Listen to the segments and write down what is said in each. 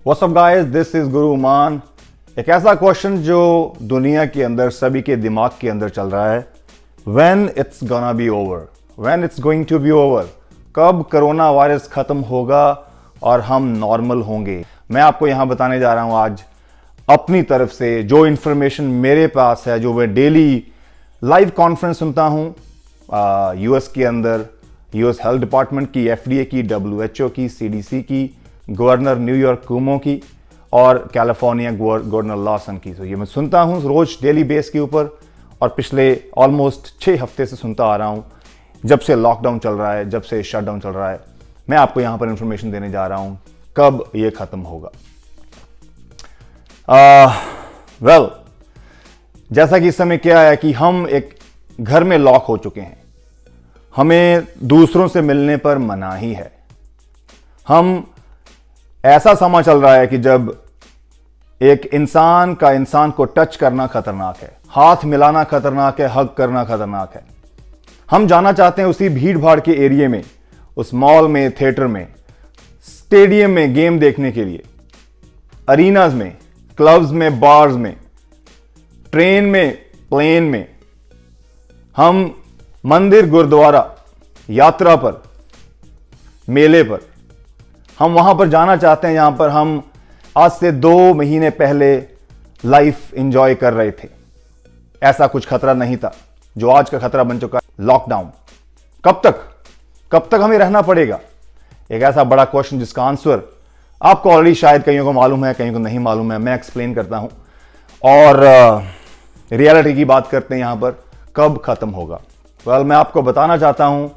What's up guys, this is गुरु मान। एक ऐसा क्वेश्चन जो दुनिया के अंदर सभी के दिमाग के अंदर चल रहा है, when it's gonna be over, when it's going to be over. कब कोरोना वायरस खत्म होगा और हम नॉर्मल होंगे। मैं आपको यहां बताने जा रहा हूं आज अपनी तरफ से जो इंफॉर्मेशन मेरे पास है, जो मैं डेली लाइव कॉन्फ्रेंस सुनता हूं यूएस के अंदर, यूएस हेल्थ डिपार्टमेंट की, एफडीए की, डब्ल्यूएचओ की, सीडीसी की, गवर्नर न्यूयॉर्क कुमो की और कैलिफोर्निया गवर्नर लॉसन की। तो ये मैं सुनता हूं रोज डेली बेस के ऊपर और पिछले ऑलमोस्ट 6 हफ्ते से सुनता आ रहा हूं, जब से लॉकडाउन चल रहा है, जब से शटडाउन चल रहा है। मैं आपको यहां पर इंफॉर्मेशन देने जा रहा हूं कब ये खत्म होगा। वेल, जैसा कि इस समय क्या है कि हम एक घर में लॉक हो चुके हैं, हमें दूसरों से मिलने पर मनाही है। हम ऐसा समय चल रहा है कि जब एक इंसान को टच करना खतरनाक है, हाथ मिलाना खतरनाक है, हग करना खतरनाक है। हम जाना चाहते हैं उसी भीड़ भाड़ के एरिया में, उस मॉल में, थिएटर में, स्टेडियम में गेम देखने के लिए, अरीनाज में, क्लब्स में, बार्स में, ट्रेन में, प्लेन में, हम मंदिर, गुरुद्वारा, यात्रा पर, मेले पर, हम वहां पर जाना चाहते हैं जहां पर हम आज से 2 महीने पहले लाइफ एंजॉय कर रहे थे। ऐसा कुछ खतरा नहीं था जो आज का खतरा बन चुका है, लॉकडाउन। कब तक हमें रहना पड़ेगा? एक ऐसा बड़ा क्वेश्चन जिसका आंसर आपको ऑलरेडी शायद कईयों को मालूम है, कईयों को नहीं मालूम है। मैं एक्सप्लेन करता हूं और रियलिटी की बात करते हैं यहां पर, कब खत्म होगा। वेल, मैं आपको बताना चाहता हूं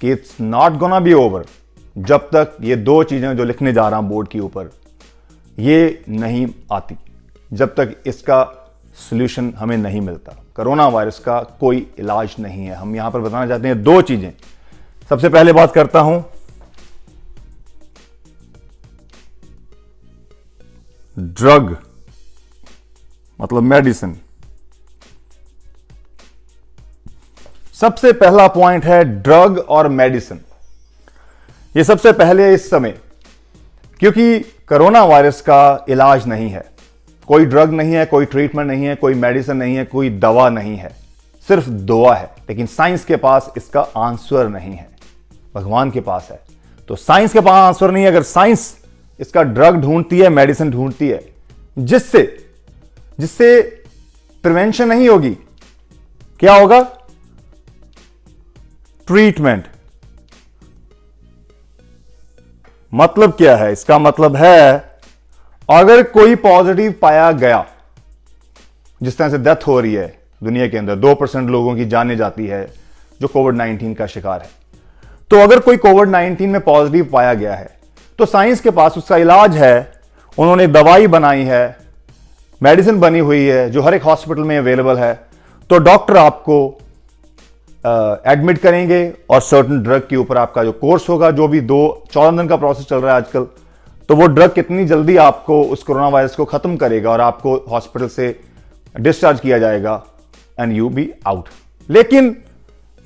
कि it's not gonna be over जब तक ये 2 चीजें जो लिखने जा रहा हूं बोर्ड के ऊपर ये नहीं आती, जब तक इसका सॉल्यूशन हमें नहीं मिलता। कोरोना वायरस का कोई इलाज नहीं है। हम यहां पर बताना चाहते हैं 2 चीजें। सबसे पहले बात करता हूं ड्रग, मतलब मेडिसिन। सबसे पहला पॉइंट है ड्रग और मेडिसिन। ये सबसे पहले इस समय, क्योंकि कोरोना वायरस का इलाज नहीं है, कोई ड्रग नहीं है, कोई ट्रीटमेंट नहीं है, कोई मेडिसिन नहीं है, कोई दवा नहीं है, सिर्फ दुआ है। लेकिन साइंस के पास इसका आंसर नहीं है, भगवान के पास है। तो साइंस के पास आंसर नहीं है। अगर साइंस इसका ड्रग ढूंढती है, मेडिसिन ढूंढती है, जिससे प्रिवेंशन नहीं होगी, क्या होगा? ट्रीटमेंट। मतलब क्या है? इसका मतलब है अगर कोई पॉजिटिव पाया गया, जिस तरह से डेथ हो रही है दुनिया के अंदर, 2% लोगों की जाने जाती है जो कोविड-19 का शिकार है, तो अगर कोई कोविड-19 में पॉजिटिव पाया गया है तो साइंस के पास उसका इलाज है। उन्होंने दवाई बनाई है, मेडिसिन बनी हुई है जो हर एक हॉस्पिटल में अवेलेबल है। तो डॉक्टर आपको एडमिट करेंगे और सर्टन ड्रग के ऊपर आपका जो कोर्स होगा, जो भी 14 दिन का प्रोसेस चल रहा है आजकल, तो वो ड्रग कितनी जल्दी आपको उस कोरोना वायरस को खत्म करेगा और आपको हॉस्पिटल से डिस्चार्ज किया जाएगा एंड यू बी आउट। लेकिन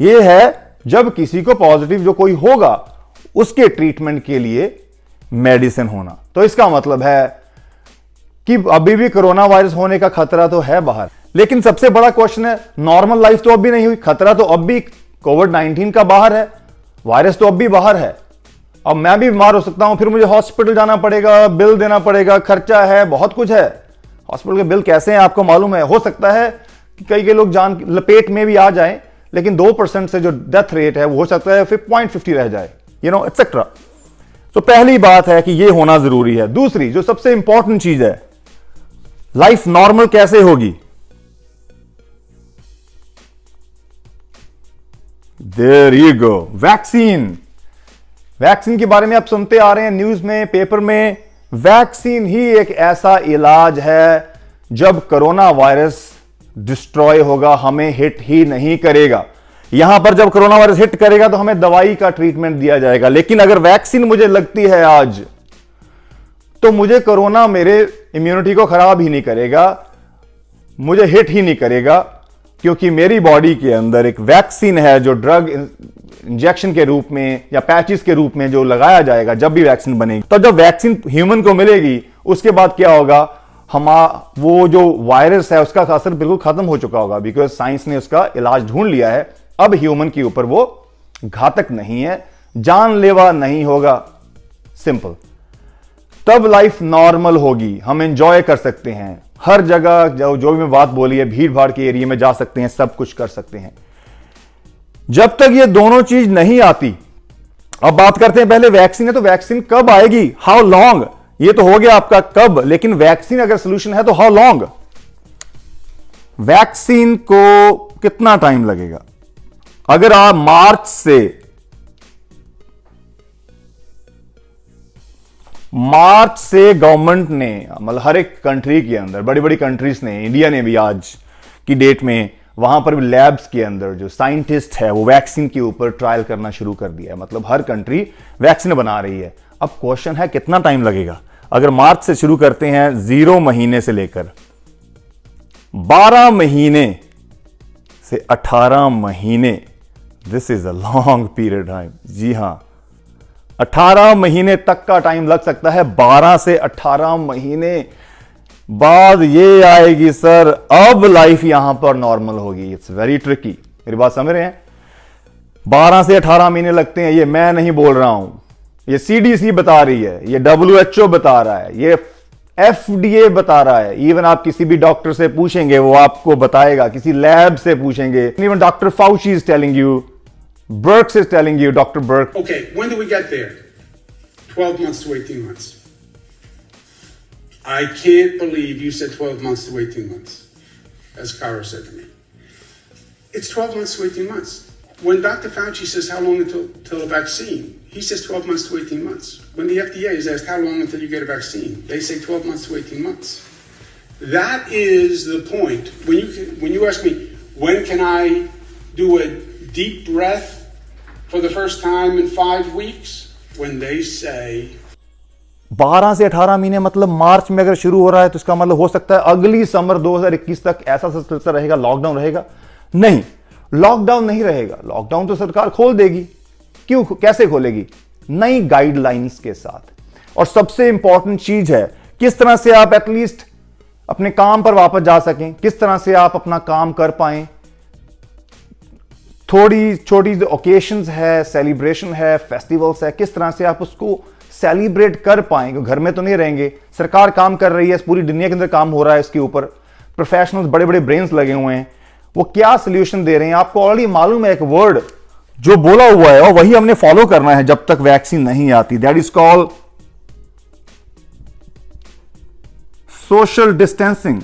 ये है जब किसी को पॉजिटिव जो कोई होगा उसके ट्रीटमेंट के लिए मेडिसिन होना। तो इसका मतलब है कि अभी भी कोरोना वायरस होने का खतरा तो है बाहर। लेकिन सबसे बड़ा क्वेश्चन है, नॉर्मल लाइफ तो अब भी नहीं हुई, खतरा तो अब भी कोविड-19 का बाहर है, वायरस तो अब भी बाहर है। अब मैं भी बीमार हो सकता हूं, फिर मुझे हॉस्पिटल जाना पड़ेगा, बिल देना पड़ेगा, खर्चा है, बहुत कुछ है। हॉस्पिटल के बिल कैसे हैं आपको मालूम है। हो सकता है कि कई लोग जान लपेट में भी आ जाएं, लेकिन 2% से जो डेथ रेट है वो हो सकता है 0.50 रह जाए, एक्सेट्रा। तो पहली बात है कि यह होना जरूरी है। दूसरी जो सबसे इंपॉर्टेंट चीज है, लाइफ नॉर्मल कैसे होगी? देयर यू गो, वैक्सीन के बारे में आप सुनते आ रहे हैं न्यूज में, पेपर में। वैक्सीन ही एक ऐसा इलाज है जब कोरोना वायरस डिस्ट्रॉय होगा, हमें हिट ही नहीं करेगा। यहां पर जब कोरोना वायरस हिट करेगा तो हमें दवाई का ट्रीटमेंट दिया जाएगा। लेकिन अगर वैक्सीन मुझे लगती है आज, तो मुझे कोरोना मेरे इम्यूनिटी को खराब ही नहीं करेगा, मुझे हिट ही नहीं करेगा, क्योंकि मेरी बॉडी के अंदर एक वैक्सीन है जो ड्रग इंजेक्शन के रूप में या पैचेस के रूप में जो लगाया जाएगा जब भी वैक्सीन बनेगी। तो जब वैक्सीन ह्यूमन को मिलेगी उसके बाद क्या होगा, वो जो वायरस है उसका असर बिल्कुल खत्म हो चुका होगा, बिकॉज साइंस ने उसका इलाज ढूंढ लिया है। अब ह्यूमन के ऊपर वो घातक नहीं है, जानलेवा नहीं होगा, सिंपल। तब लाइफ नॉर्मल होगी, हम एंजॉय कर सकते हैं हर जगह, जो भी मैं बात बोली है, भीड़ भाड़ के एरिया में जा सकते हैं, सब कुछ कर सकते हैं। जब तक ये दोनों चीज नहीं आती, अब बात करते हैं पहले वैक्सीन है, तो वैक्सीन कब आएगी, हाउ लॉन्ग, ये तो हो गया आपका कब, लेकिन वैक्सीन अगर सोल्यूशन है तो हाउ लॉन्ग, वैक्सीन को कितना टाइम लगेगा। अगर आप मार्च से गवर्नमेंट ने, मतलब हर एक कंट्री के अंदर, बड़ी बड़ी कंट्रीज ने, इंडिया ने भी आज की डेट में वहां पर भी लैब्स के अंदर जो साइंटिस्ट है वो वैक्सीन के ऊपर ट्रायल करना शुरू कर दिया है। मतलब हर कंट्री वैक्सीन बना रही है। अब क्वेश्चन है कितना टाइम लगेगा। अगर मार्च से शुरू करते हैं, 0 महीने से लेकर 12 महीने से 18 महीने, this is a long period time. जी हां, 18 महीने तक का टाइम लग सकता है। 12 से 18 महीने बाद ये आएगी सर, अब लाइफ यहां पर नॉर्मल होगी। इट्स वेरी ट्रिकी, मेरी बात समझ रहे हैं। 12 से 18 महीने लगते हैं, ये मैं नहीं बोल रहा हूं, ये CDC बता रही है, ये WHO बता रहा है, ये FDA बता रहा है। इवन आप किसी भी डॉक्टर से पूछेंगे वो आपको बताएगा, किसी लैब से पूछेंगे, even doctor Fauci is telling you, Burks is telling you, Dr. Burke. Okay, when do we get there? 12 months to 18 months. I can't believe you said 12 months to 18 months, as Kara said to me. It's 12 months to 18 months. When Dr. Fauci says how long until a vaccine, he says 12 months to 18 months. When the FDA is asked how long until you get a vaccine, they say 12 months to 18 months. That is the point. When you ask me, when can I do a deep breath for the first time in 5 weeks, when they say 12 से 18 महीने, मतलब मार्च में अगर शुरू हो रहा है तो इसका मतलब हो सकता है अगली समर 2021 तक ऐसा सिलसिला रहेगा, लॉकडाउन रहेगा? नहीं, लॉकडाउन नहीं रहेगा। लॉकडाउन तो सरकार खोल देगी। क्यों, कैसे खोलेगी? नई गाइडलाइंस के साथ। और सबसे इंपॉर्टेंट चीज है किस तरह से आप एटलीस्ट अपने काम पर वापस जा सकें, किस तरह से आप अपना काम कर पाएं। थोड़ी छोटी जो ओकेशंस है, सेलिब्रेशन है, फेस्टिवल्स है, किस तरह से आप उसको सेलिब्रेट कर पाएं, क्योंकि घर में तो नहीं रहेंगे। सरकार काम कर रही है, पूरी दुनिया के अंदर काम हो रहा है इसके ऊपर, प्रोफेशनल्स बड़े बड़े ब्रेन्स लगे हुए हैं, वो क्या सोल्यूशन दे रहे हैं आपको ऑलरेडी मालूम है। एक वर्ड जो बोला हुआ है और वही हमने फॉलो करना है जब तक वैक्सीन नहीं आती, that is called social distancing.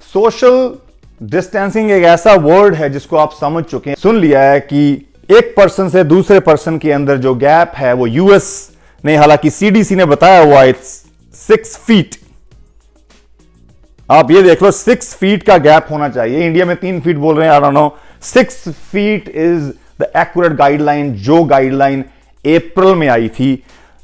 Social distancing एक ऐसा वर्ड है जिसको आप समझ चुके हैं, सुन लिया है कि एक पर्सन से दूसरे पर्सन के अंदर जो गैप है वो यूएस ने, हालांकि CDC ने बताया हुआ है 6 फीट। आप ये देख लो, 6 फीट का गैप होना चाहिए। इंडिया में 3 फीट बोल रहे हैं, I don't know. 6 feet is the accurate guideline, जो गाइडलाइन अप्रैल में आई थी।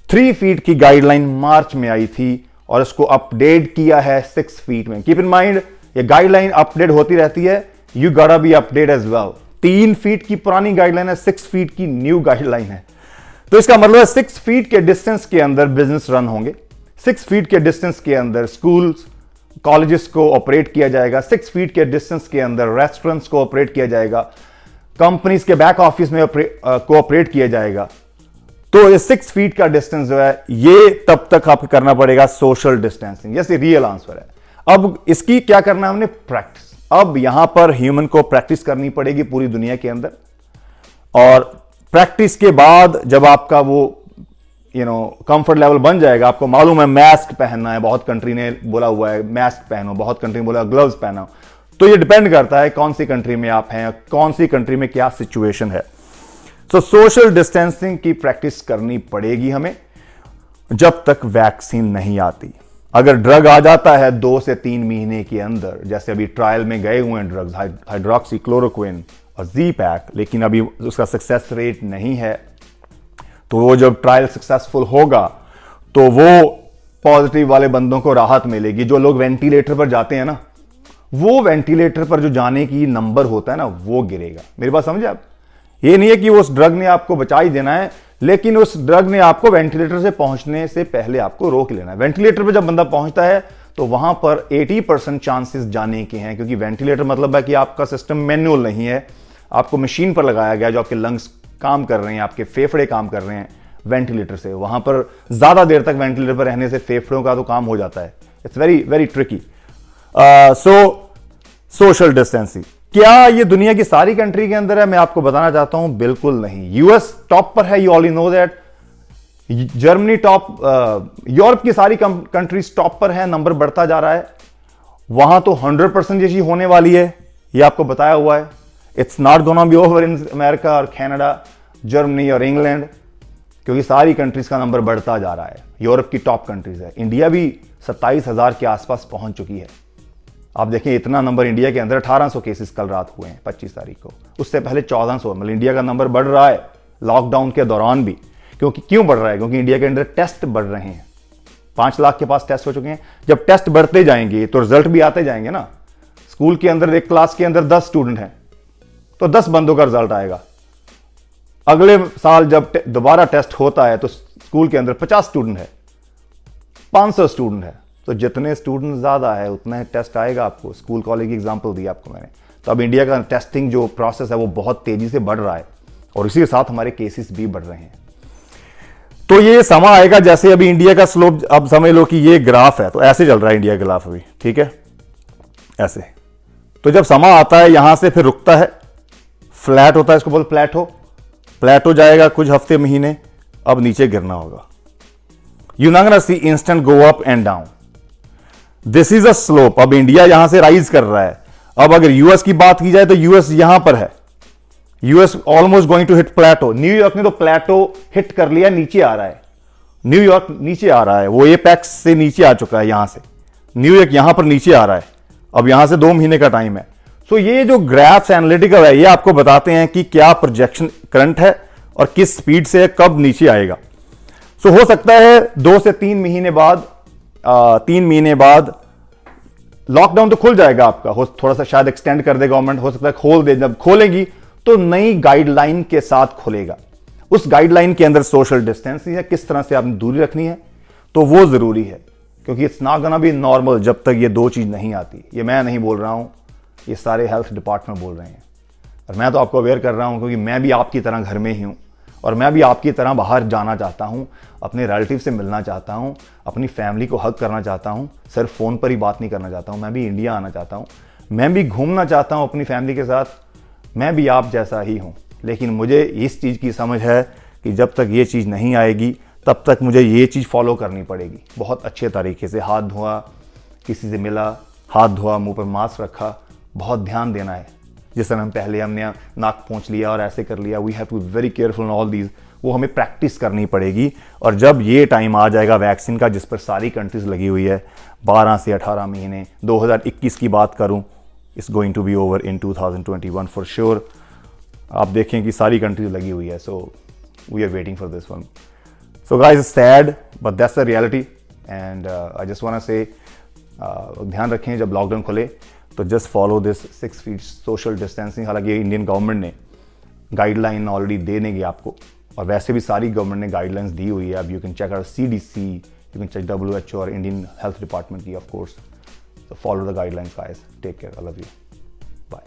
3 फीट की गाइडलाइन मार्च में आई थी और इसको अपडेट किया है 6 फीट में। कीप इन माइंड, ये गाइडलाइन अपडेट होती रहती है, you gotta be update as well. 3 feet की पुरानी गाइडलाइन है, 6 फीट की न्यू गाइडलाइन है। तो इसका मतलब है 6 फीट के डिस्टेंस के अंदर बिजनेस रन होंगे, 6 फीट के डिस्टेंस के अंदर स्कूल्स कॉलेजेस को ऑपरेट किया जाएगा, 6 फीट के डिस्टेंस के अंदर रेस्टोरेंट्स को ऑपरेट किया जाएगा, कंपनीज के बैक ऑफिस में कोऑपरेट किया जाएगा। तो ये 6 फीट का डिस्टेंस जो है, ये तब तक आपको करना पड़ेगा सोशल डिस्टेंसिंग। यस, ये रियल आंसर है। अब इसकी क्या करना है हमने? प्रैक्टिस। अब यहां पर ह्यूमन को प्रैक्टिस करनी पड़ेगी पूरी दुनिया के अंदर, और प्रैक्टिस के बाद जब आपका वो कंफर्ट लेवल बन जाएगा, आपको मालूम है मास्क पहनना है, बहुत कंट्री ने बोला हुआ है मास्क पहनो, बहुत कंट्री ने बोला ग्लव्स पहनो। तो ये डिपेंड करता है कौन सी कंट्री में आप हैं, कौन सी कंट्री में क्या सिचुएशन है। तो सोशल डिस्टेंसिंग की प्रैक्टिस करनी पड़ेगी हमें जब तक वैक्सीन नहीं आती। अगर ड्रग आ जाता है 2 से 3 महीने के अंदर, जैसे अभी ट्रायल में गए हुए हैं ड्रग्स, हाइड्रोक्सीक्लोरोक्विन और Z-Pak, लेकिन अभी उसका सक्सेस रेट नहीं है, तो वो जब ट्रायल सक्सेसफुल होगा तो वो पॉजिटिव वाले बंदों को राहत मिलेगी। जो लोग वेंटिलेटर पर जाते हैं ना, वो वेंटिलेटर पर जो जाने की नंबर होता है ना, वो गिरेगा। मेरी बात समझे आप? ये नहीं है कि उस ड्रग ने आपको बचा ही देना है, लेकिन उस ड्रग ने आपको वेंटिलेटर से पहुंचने से पहले आपको रोक लेना है। वेंटिलेटर पे जब बंदा पहुंचता है तो वहां पर 80% चांसेस जाने के हैं, क्योंकि वेंटिलेटर मतलब है कि आपका सिस्टम मैनुअल नहीं है, आपको मशीन पर लगाया गया, जो आपके लंग्स काम कर रहे हैं, आपके फेफड़े काम कर रहे हैं वेंटिलेटर से। वहां पर ज्यादा देर तक वेंटिलेटर पर रहने से फेफड़ों का तो काम हो जाता है। It's very very tricky. Social distancing क्या ये दुनिया की सारी कंट्री के अंदर है? मैं आपको बताना चाहता हूं, बिल्कुल नहीं। यूएस टॉप पर है, you already know that. Germany top, Europe की सारी कंट्रीज टॉप पर है, नंबर बढ़ता जा रहा है। वहां तो 100% ये चीज होने वाली है, ये आपको बताया हुआ है। It's not gonna be over in America और कनाडा, जर्मनी और इंग्लैंड, क्योंकि सारी कंट्रीज का नंबर बढ़ता जा रहा है। यूरोप की टॉप कंट्रीज है। इंडिया भी 27,000 के आसपास पहुंच चुकी है। आप देखें, इतना नंबर इंडिया के अंदर, 1800 केसेस कल रात हुए हैं 25 तारीख को, उससे पहले 1400। मतलब इंडिया का नंबर बढ़ रहा है लॉकडाउन के दौरान भी। क्यों बढ़ रहा है? क्योंकि इंडिया के अंदर टेस्ट बढ़ रहे हैं। 5 लाख के पास टेस्ट हो चुके हैं। जब टेस्ट बढ़ते जाएंगे तो रिजल्ट भी आते जाएंगे ना। स्कूल के अंदर एक क्लास के अंदर 10 स्टूडेंट हैं तो 10 बंदों का रिजल्ट आएगा। अगले साल जब दोबारा टेस्ट होता है तो स्कूल के अंदर 50 स्टूडेंट है, 500 स्टूडेंट है, तो जितने स्टूडेंट ज्यादा है उतना ही टेस्ट आएगा आपको। स्कूल कॉलेज की एग्जांपल दी आपको मैंने। तो अब इंडिया का टेस्टिंग जो प्रोसेस है वो बहुत तेजी से बढ़ रहा है और इसी के साथ हमारे केसेस भी बढ़ रहे हैं। तो ये समय आएगा, जैसे अभी इंडिया का स्लोप, अब समझ लो कि ये ग्राफ है, तो ऐसे चल रहा है इंडिया का ग्राफ अभी, ठीक है, ऐसे। तो जब समय आता है यहां से फिर रुकता है, फ्लैट होता है, इसको बोल प्लेटो जाएगा कुछ हफ्ते महीने, अब नीचे गिरना होगा। You not gonna see instant go up and down, this is a slope. अब इंडिया यहां से राइज कर रहा है। अब अगर यूएस की बात की जाए तो यूएस यहां पर है, US almost going to hit plateau. New York ने तो प्लेटो हिट कर लिया, नीचे आ रहा है। न्यूयॉर्क नीचे आ रहा है, वो एपेक्स से नीचे आ चुका है। यहां से न्यूयॉर्क यहां पर नीचे आ रहा है। अब यहां से 2 महीने का टाइम है। सो ये जो ग्राफ्स एनालिटिकल है, ये आपको बताते हैं कि क्या प्रोजेक्शन करंट है और किस स्पीड से कब नीचे आएगा। सो हो सकता है 2 से 3 महीने बाद, 3 महीने बाद लॉकडाउन तो खुल जाएगा आपका, थोड़ा सा शायद एक्सटेंड कर दे गवर्नमेंट, हो सकता है खोल दे। जब खोलेगी तो नई गाइडलाइन के साथ खुलेगा। उस गाइडलाइन के अंदर सोशल डिस्टेंसिंग है, किस तरह से आपने दूरी रखनी है, तो वो जरूरी है, क्योंकि it's not gonna be normal जब तक ये 2 चीज नहीं आती। ये मैं नहीं बोल रहा हूं, ये सारे हेल्थ डिपार्टमेंट बोल रहे हैं, और मैं तो आपको अवेयर कर रहा हूं क्योंकि मैं भी आपकी तरह घर में ही हूं और मैं भी आपकी तरह बाहर जाना चाहता हूं, अपने रिलेटिव से मिलना चाहता हूं, अपनी फैमिली को हग करना चाहता हूं, सिर्फ फोन पर ही बात नहीं करना चाहता हूं। मैं भी इंडिया आना चाहता हूं, मैं भी घूमना चाहता हूं अपनी फैमिली के साथ। मैं भी आप जैसा ही हूं, लेकिन मुझे इस चीज़ की समझ है कि जब तक ये चीज़ नहीं आएगी तब तक मुझे ये चीज़ फॉलो करनी पड़ेगी बहुत अच्छे तरीके से। हाथ धोआ, किसी से मिला, हाथ धोआ, मुंह पर मास्क रखा, बहुत ध्यान देना है। जिस तरह हम पहले हमने नाक पोंछ लिया और ऐसे कर लिया, we have to be very careful in all these, वो हमें प्रैक्टिस करनी पड़ेगी। और जब ये टाइम आ जाएगा वैक्सीन का, जिस पर सारी कंट्रीज लगी हुई है, 12 से 18 महीने, 2021 की बात करूं, it's going to be over in 2021 for sure. आप देखें कि सारी कंट्रीज लगी हुई है। So we are waiting for this one. So guys, it's sad but that's the reality and I just want to say ध्यान रखें जब लॉकडाउन खुले तो just follow this 6 feet social distancing. हालांकि इंडियन गवर्नमेंट ने गाइडलाइन ऑलरेडी दे देंगे आपको, और वैसे भी सारी गवर्नमेंट ने गाइडलाइंस दी हुई है। अब you can check out CDC, you can check WHO और इंडियन हेल्थ डिपार्टमेंट की, of course. So follow the guidelines guys, take care, I love you, bye.